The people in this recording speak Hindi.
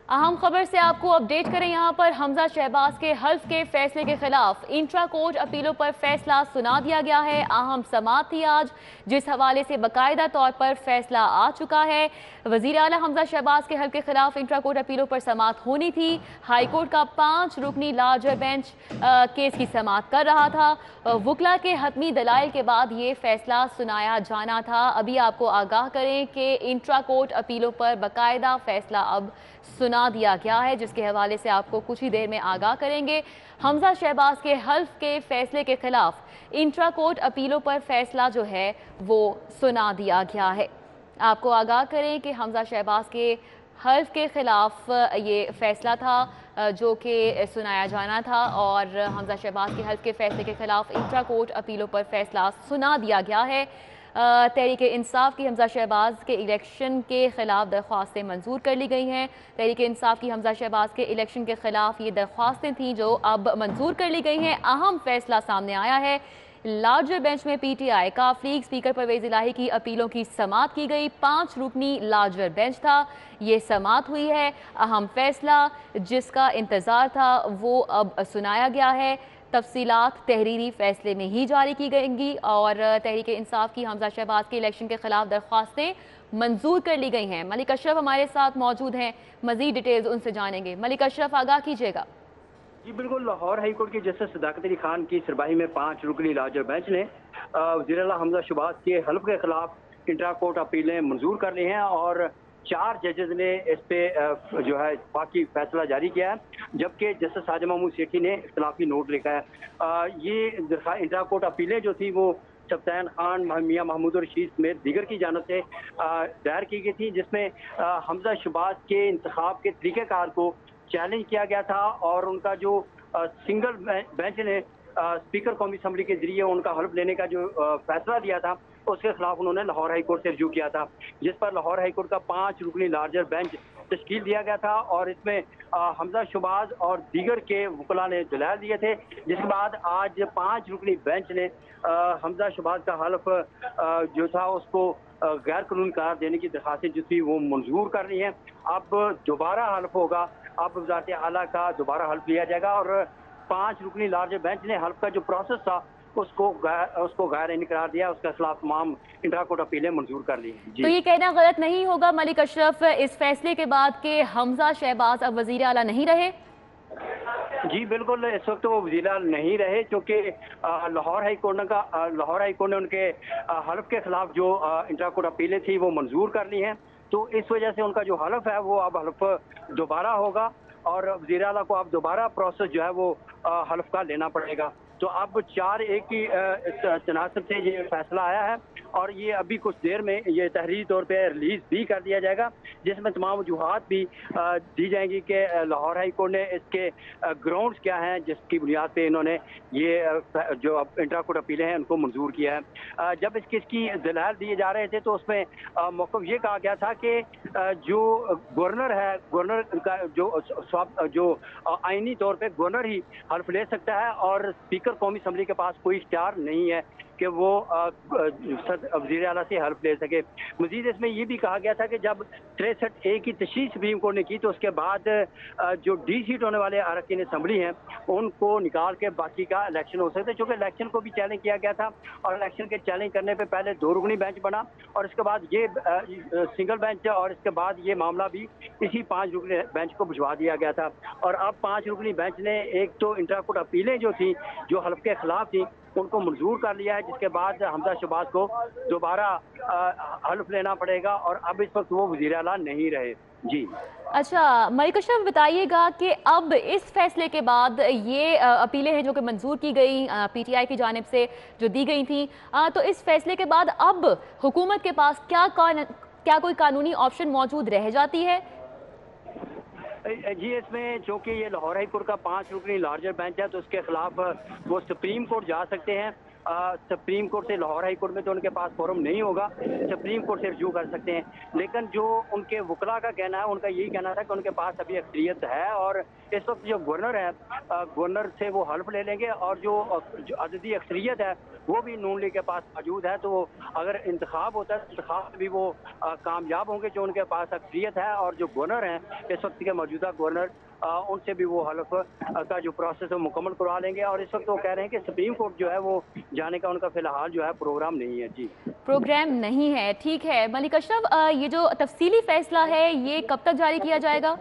अहम खबर से आपको अपडेट करें। यहाँ पर हमजा शहबाज के हल्फ के फैसले के खिलाफ इंट्रा कोर्ट अपीलों पर फैसला सुना दिया गया है। अहम समाअत थी आज, जिस हवाले से बाकायदा तौर पर फैसला आ चुका है। वजीर आला हमजा शहबाज के हल्फ के खिलाफ इंट्रा कोर्ट अपीलों पर समाअत होनी थी। हाई कोर्ट का 5 रुकनी लार्जर बेंच केस की समाअत कर रहा था। वकला के हतमी दलाइल के बाद ये फैसला सुनाया जाना था। अभी आपको आगाह करें कि इंट्रा कोर्ट अपीलों पर बाकायदा फैसला अब सुना दिया गया है, जिसके हवाले से आपको कुछ ही देर में आगाह करेंगे। हमजा शहबाज के हल्फ के फैसले के खिलाफ इंट्रा कोर्ट अपीलों पर फैसला जो है वो सुना दिया गया है। आपको आगाह करें कि हमजा शहबाज के हल्फ के खिलाफ ये फैसला था जो कि सुनाया जाना था, और हमजा शहबाज के हल्फ के फैसले के खिलाफ इंट्रा कोर्ट अपीलों पर फैसला सुना दिया गया है। तहरीक इंसाफ की हमजा शहबाज के इलेक्शन के खिलाफ दरख्वास्तें मंजूर कर ली गई हैं। तहरीक इंसाफ की हमजा शहबाज के इलेक्शन के खिलाफ ये दरख्वास्तें थीं जो अब मंजूर कर ली गई हैं। अहम फैसला सामने आया है। लार्जर बेंच में पीटीआई काफ लीग स्पीकर परवेज इलाही की अपीलों की समाअत की गई। 5 रुकनी लार्जर बेंच था, ये समाअत हुई है। अहम फैसला जिसका इंतजार था वो अब सुनाया गया है। तफसीलात तहरीरी फैसले में ही जारी की गएंगी, और तहरीक इंसाफ की हमजा शहबाज के इलेक्शन के खिलाफ दरख्वास्तें मंजूर कर ली गई हैं। मलिक अशरफ हमारे साथ मौजूद हैं, मजीद डिटेल्स उनसे जानेंगे। मलिक अशरफ, आगाह कीजिएगा। जी बिल्कुल, लाहौर हाईकोर्ट के जस्टिस सदाकत अली खान की सरबराही में 5 रुकनी लार्जर बेंच ने वज़ीर आला हमजा शहबाज के हल्फ के खिलाफ इंट्रा कोर्ट अपीलें मंजूर कर ली हैं, और 4 जजेस ने इस पे जो है बाकी फैसला जारी किया है, जबकि जस्टिस साजिद महमूद सेठी ने इख्तिलाफी नोट लिखा है। ये इंट्रा कोर्ट अपीलें जो थी वो सफ्तान खान, मियां महमूद रशीद समेत दीगर की जानब से दायर की गई थी, जिसमें हमजा शहबाज के इंतखाब के तरीक़ेकार को चैलेंज किया गया था, और उनका जो सिंगल बेंच ने स्पीकर कौमी असम्बली के जरिए उनका हल्फ लेने का जो फैसला दिया था, उसके खिलाफ उन्होंने लाहौर हाईकोर्ट से रजू किया था, जिस पर लाहौर हाईकोर्ट का 5 रुकनी लार्जर बेंच तश्कील दिया गया था, और इसमें हमजा शहबाज और दीगर के वकला ने दलाइल दिए थे। जिसके बाद आज 5 रुकनी बेंच ने हमजा शहबाज का हल्फ जो था उसको गैर कानूनी करार देने की दरखास्तें जो थी वो मंजूर कर रही हैं। अब दोबारा हल्फ होगा, अब वज़ारत आला का दोबारा हल्फ लिया जाएगा, और 5 रुकनी लार्जर बेंच ने हल्फ का जो प्रोसेस था उसको गैर यानी करार दिया, उसके खिलाफ तमाम इंट्रा कोर्ट अपीलें मंजूर कर ली। तो ये कहना गलत नहीं होगा मलिक अशरफ इस फैसले के बाद कि हमजा शहबाज अब वजीर आला नहीं रहे? जी बिल्कुल, इस वक्त वो वज़ीर आला नहीं रहे, क्योंकि लाहौर हाईकोर्ट ने उनके हल्फ के खिलाफ जो इंट्रा कोर्ट अपीलें थी वो मंजूर कर ली हैं। तो इस वजह से उनका जो हल्फ है वो अब हल्फ दोबारा होगा, और वज़ीर आला को अब दोबारा प्रोसेस जो है वो हल्फ का लेना पड़ेगा। तो अब 4-1 की तनासब से ये फैसला आया है, और ये अभी कुछ देर में ये तहरीरी तौर पे रिलीज भी कर दिया जाएगा, जिसमें तमाम वजूहात भी दी जाएंगी कि लाहौर हाई कोर्ट ने इसके ग्राउंड्स क्या हैं जिसकी बुनियाद पे इन्होंने ये जो इंट्रा कोर्ट अपीलें हैं उनको मंजूर किया है। जब इस केस की दलाइल दिए जा रहे थे तो उसमें मौक़िफ़ ये कहा गया था कि जो गवर्नर है, गवर्नर का जो आइनी तौर पर गवर्नर ही हल्फ ले सकता है, और स्पीकर कौमी असम्बली के पास कोई इख्तियार नहीं है कि वो वज़ीर आला से हल्फ ले सके। मजीद इसमें ये भी कहा गया था कि जब 63A की तशरीह सुप्रीम कोर्ट ने की तो उसके बाद जो डी सीट होने वाले अरकान असम्बली हैं उनको निकाल के बाकी का इलेक्शन हो सकता है, चूँकि इलेक्शन को भी चैलेंज किया गया था, और इलेक्शन के चैलेंज करने पर पहले 2 रुकनी बेंच बना, और इसके बाद ये सिंगल बेंच, और इसके बाद ये मामला भी इसी 5 रुकनी बेंच को भिजवा दिया गया था। और अब 5 रुकनी बेंच ने एक तो इंट्रा कोर्ट अपीलें जो थी जो हल्फ के खिलाफ थी उनको मंजूर कर लिया है, जिसके बाद हमजा शहबाज को दोबारा हल्फ लेना पड़ेगा, और अब इस वक्त वो वज़ीर आला नहीं रहे। जी अच्छा, मलिक अशरफ बताइएगा कि अब इस फैसले के बाद ये अपीलें हैं जो कि मंजूर की गई पीटीआई की जानिब से जो दी गई थी, तो इस फैसले के बाद अब हुकूमत के पास क्या कोई कानूनी ऑप्शन मौजूद रह जाती है? जी, इसमें चूँकि ये लाहौर हाई कोर्ट का 5 रुकनी लार्जर बेंच है तो उसके खिलाफ वो सुप्रीम कोर्ट जा सकते हैं, सुप्रीम कोर्ट से, लाहौर हाई कोर्ट में तो उनके पास फोरम नहीं होगा, सुप्रीम कोर्ट से रिव्यू कर सकते हैं। लेकिन जो उनके वकला का कहना है, उनका यही कहना था कि उनके पास अभी अक्सरियत है और इस वक्त जो गवर्नर है, गवर्नर से वो हल्फ ले लेंगे और जो अददी अक्सरियत है वो भी नून लीग के पास मौजूद है। तो अगर इंतखाब होता है तो इंतखाब में भी वो कामयाब होंगे जो उनके पास अक्सरियत है। और जो गवर्नर हैं इस वक्त के मौजूदा गवर्नर, उनसे भी वो हल्फ का जो प्रोसेस है मुकम्मल करवा लेंगे। और इस वक्त वो कह रहे हैं कि सुप्रीम कोर्ट जो है वो जाने का उनका फिलहाल जो है प्रोग्राम नहीं है। जी, प्रोग्राम नहीं है, ठीक है। मलिक अशरफ, ये जो तफसीली फैसला है ये कब तक जारी किया जाएगा?